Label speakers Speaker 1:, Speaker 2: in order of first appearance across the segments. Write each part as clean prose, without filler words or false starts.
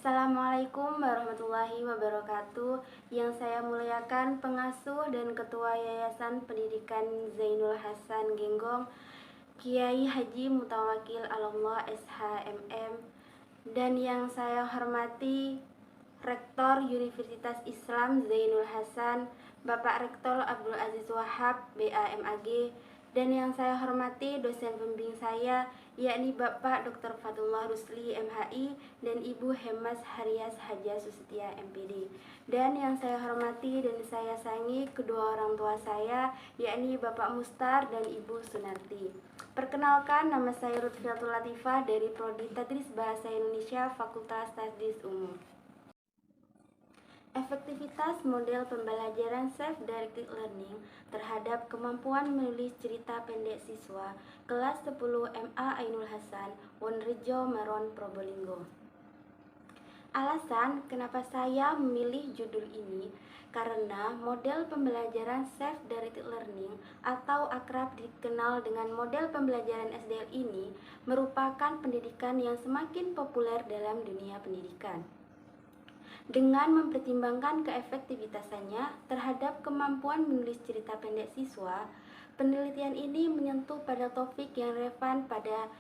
Speaker 1: Assalamualaikum warahmatullahi wabarakatuh. Yang saya muliakan pengasuh dan ketua Yayasan Pendidikan Zainul Hasan Genggong, Kiai Haji Mutawakil Alallah SHMM, dan yang saya hormati Rektor Universitas Islam Zainul Hasan, Bapak Rektor Abdul Aziz Wahab BAMAG, dan yang saya hormati dosen pembimbing saya, yakni Bapak Dr. Fatullah Rusli MHI dan Ibu Hemas Haryas Haja Susetia MPD. Dan yang saya hormati dan saya sayangi kedua orang tua saya, yakni Bapak Mustar dan Ibu Sunarti. Perkenalkan, nama saya Lutfiatul Latifah dari Prodi Tadris Bahasa Indonesia Fakultas Tadris Umum. Efektivitas model pembelajaran self-directed learning terhadap kemampuan menulis cerita pendek siswa kelas 10 MA Ainul Hasan, Wonorejo, Maron, Probolinggo. Alasan kenapa saya memilih judul ini karena model pembelajaran self-directed learning atau akrab dikenal dengan model pembelajaran SDL ini merupakan pendidikan yang semakin populer dalam dunia pendidikan. Dengan mempertimbangkan keefektivitasannya terhadap kemampuan menulis cerita pendek siswa, penelitian ini menyentuh pada topik yang relevan pada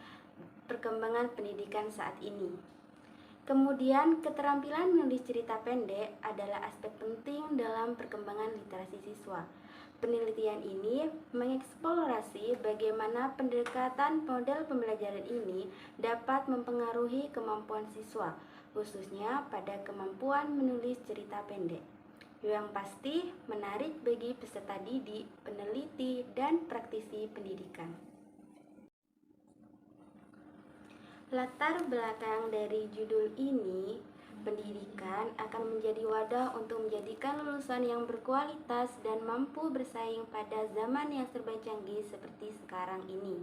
Speaker 1: perkembangan pendidikan saat ini. Kemudian, keterampilan menulis cerita pendek adalah aspek penting dalam perkembangan literasi siswa. Penelitian ini mengeksplorasi bagaimana pendekatan model pembelajaran ini dapat mempengaruhi kemampuan siswa, khususnya pada kemampuan menulis cerita pendek. Yang pasti menarik bagi peserta didik, peneliti, dan praktisi pendidikan. Latar belakang dari judul ini, pendidikan akan menjadi wadah untuk menjadikan lulusan yang berkualitas dan mampu bersaing pada zaman yang serba canggih seperti sekarang ini.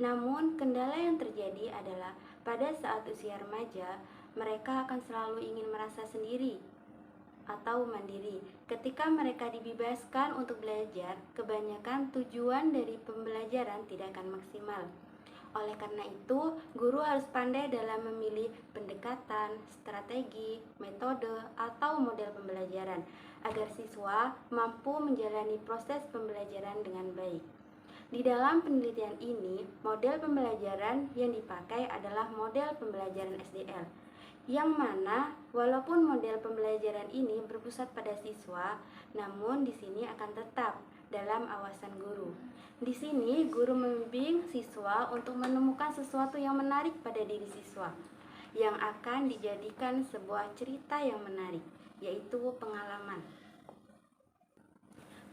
Speaker 1: Namun, kendala yang terjadi adalah pada saat usia remaja, mereka akan selalu ingin merasa sendiri atau mandiri. Ketika mereka dibebaskan untuk belajar, kebanyakan tujuan dari pembelajaran tidak akan maksimal. Oleh karena itu, guru harus pandai dalam memilih pendekatan, strategi, metode, atau model pembelajaran agar siswa mampu menjalani proses pembelajaran dengan baik. Di dalam penelitian ini, model pembelajaran yang dipakai adalah model pembelajaran SDL, yang mana walaupun model pembelajaran ini berpusat pada siswa, namun di sini akan tetap dalam awasan guru. Di sini, guru membimbing siswa untuk menemukan sesuatu yang menarik pada diri siswa, yang akan dijadikan sebuah cerita yang menarik, yaitu pengalaman.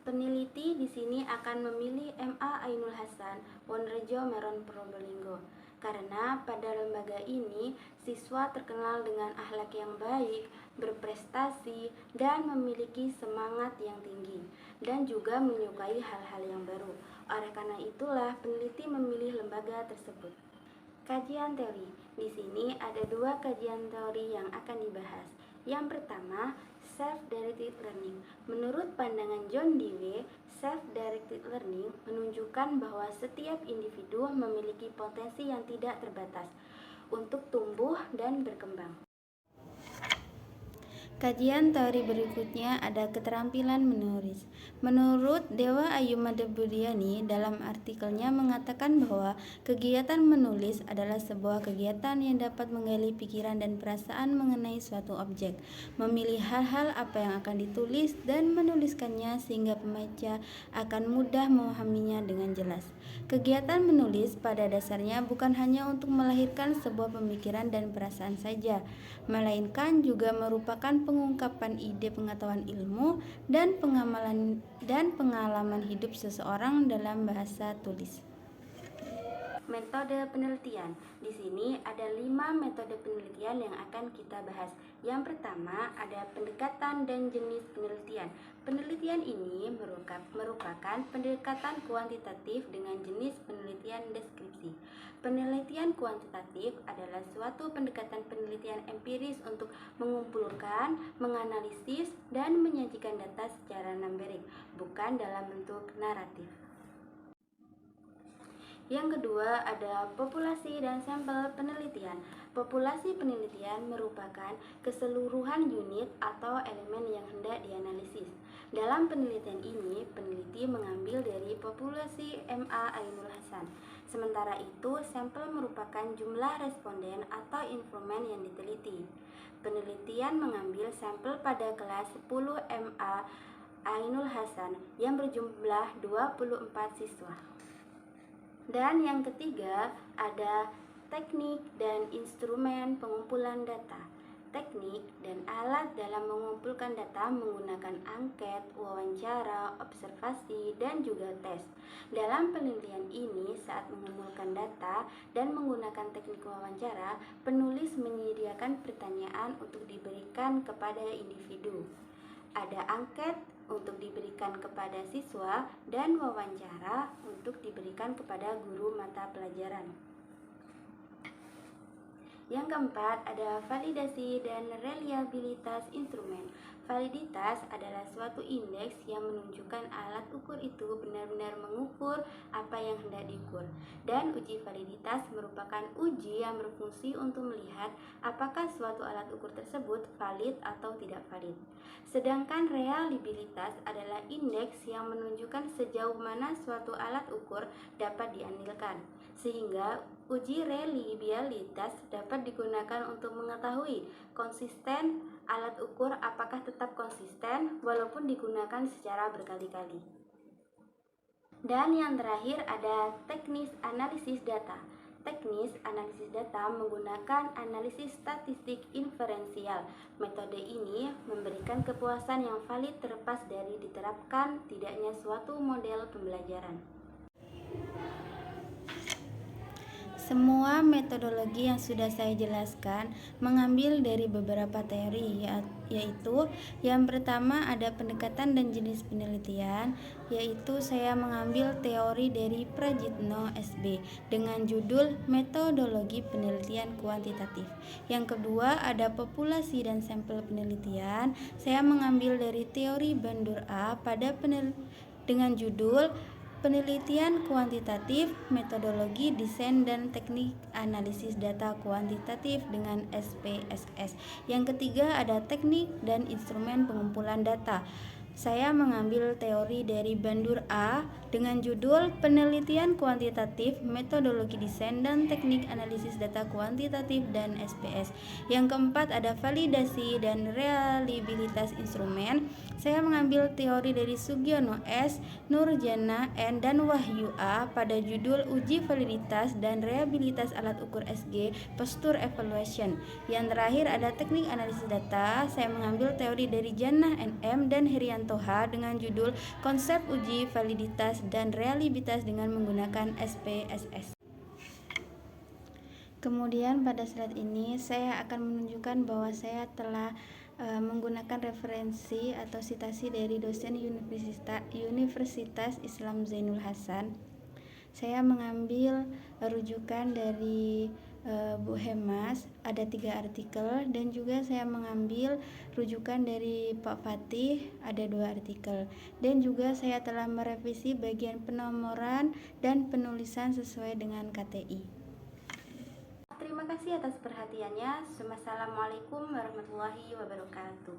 Speaker 1: Peneliti di sini akan memilih MA Ainul Hasan, Wonorejo, Maron, Probolinggo, karena pada lembaga ini siswa terkenal dengan akhlak yang baik, berprestasi, dan memiliki semangat yang tinggi, dan juga menyukai hal-hal yang baru. Oleh karena itulah peneliti memilih lembaga tersebut. Kajian teori. Di sini ada dua kajian teori yang akan dibahas. Yang pertama, self-directed learning. Menurut pandangan John Dewey, self-directed learning menunjukkan bahwa setiap individu memiliki potensi yang tidak terbatas untuk tumbuh dan berkembang. Kajian teori berikutnya ada keterampilan menulis. Menurut Dewa Ayu Budiani dalam artikelnya mengatakan bahwa kegiatan menulis adalah sebuah kegiatan yang dapat menggali pikiran dan perasaan mengenai suatu objek, memilih hal-hal apa yang akan ditulis dan menuliskannya sehingga pembaca akan mudah memahaminya dengan jelas. Kegiatan menulis pada dasarnya bukan hanya untuk melahirkan sebuah pemikiran dan perasaan saja, melainkan juga merupakan pengungkapan ide pengetahuan ilmu dan pengalaman hidup seseorang dalam bahasa tulis. Metode penelitian. Di sini ada 5 metode penelitian yang akan kita bahas. Yang pertama ada pendekatan dan jenis penelitian. Penelitian ini merupakan pendekatan kuantitatif dengan jenis penelitian deskripsi. Penelitian kuantitatif adalah suatu pendekatan penelitian empiris untuk mengumpulkan, menganalisis, dan menyajikan data secara numerik, bukan dalam bentuk naratif. Yang kedua ada populasi dan sampel penelitian. Populasi penelitian merupakan keseluruhan unit atau elemen yang hendak dianalisis. Dalam penelitian ini, peneliti mengambil dari populasi MA Ainul Hasan. Sementara itu, sampel merupakan jumlah responden atau informan yang diteliti. Penelitian mengambil sampel pada kelas 10 MA Ainul Hasan yang berjumlah 24 siswa. Dan yang ketiga, ada teknik dan instrumen pengumpulan data. Teknik dan alat dalam mengumpulkan data menggunakan angket, wawancara, observasi, dan juga tes. Dalam penelitian ini, saat mengumpulkan data dan menggunakan teknik wawancara, penulis menyediakan pertanyaan untuk diberikan kepada individu. Ada angket untuk diberikan kepada siswa dan wawancara untuk diberikan kepada guru mata pelajaran. Yang keempat, ada validasi dan reliabilitas instrumen. Validitas adalah suatu indeks yang menunjukkan alat ukur itu benar-benar mengukur apa yang hendak diukur. Dan uji validitas merupakan uji yang berfungsi untuk melihat apakah suatu alat ukur tersebut valid atau tidak valid. Sedangkan reliabilitas adalah indeks yang menunjukkan sejauh mana suatu alat ukur dapat diandalkan. Sehingga uji reliabilitas dapat digunakan untuk mengetahui konsisten alat ukur apakah tetap konsisten walaupun digunakan secara berkali-kali. Dan yang terakhir ada teknis analisis data. Teknis analisis data menggunakan analisis statistik inferensial. Metode ini memberikan kepuasan yang valid terlepas dari diterapkan tidaknya suatu model pembelajaran. Semua metodologi yang sudah saya jelaskan mengambil dari beberapa teori, yaitu yang pertama ada pendekatan dan jenis penelitian, yaitu saya mengambil teori dari Prajitno SB dengan judul Metodologi Penelitian Kuantitatif. Yang kedua ada populasi dan sampel penelitian, saya mengambil dari teori Bandur A dengan judul Penelitian kuantitatif, metodologi, desain, dan teknik analisis data kuantitatif dengan SPSS. Yang ketiga ada teknik dan instrumen pengumpulan data. Saya mengambil teori dari Bandur A dengan judul Penelitian Kuantitatif, Metodologi Desain dan Teknik Analisis Data Kuantitatif dan SPS. Yang keempat ada validasi dan reliabilitas instrumen. Saya mengambil teori dari Sugiono S, Nurjana N, dan Wahyu A pada judul Uji Validitas dan Reliabilitas Alat Ukur SG Posture Evaluation. Yang terakhir ada teknik analisis data. Saya mengambil teori dari Jannah NM dan Herianto H dengan judul Konsep Uji Validitas dan Reliabilitas dengan menggunakan SPSS. Kemudian pada slide ini saya akan menunjukkan bahwa saya telah menggunakan referensi atau sitasi dari dosen Universitas Islam Zainul Hasan. Saya mengambil rujukan dari Bu Hemas, ada 3 artikel, dan juga saya mengambil rujukan dari Pak Fatih, ada 2 artikel, dan juga saya telah merevisi bagian penomoran dan penulisan sesuai dengan KTI. Terima kasih atas perhatiannya. Wassalamualaikum warahmatullahi wabarakatuh.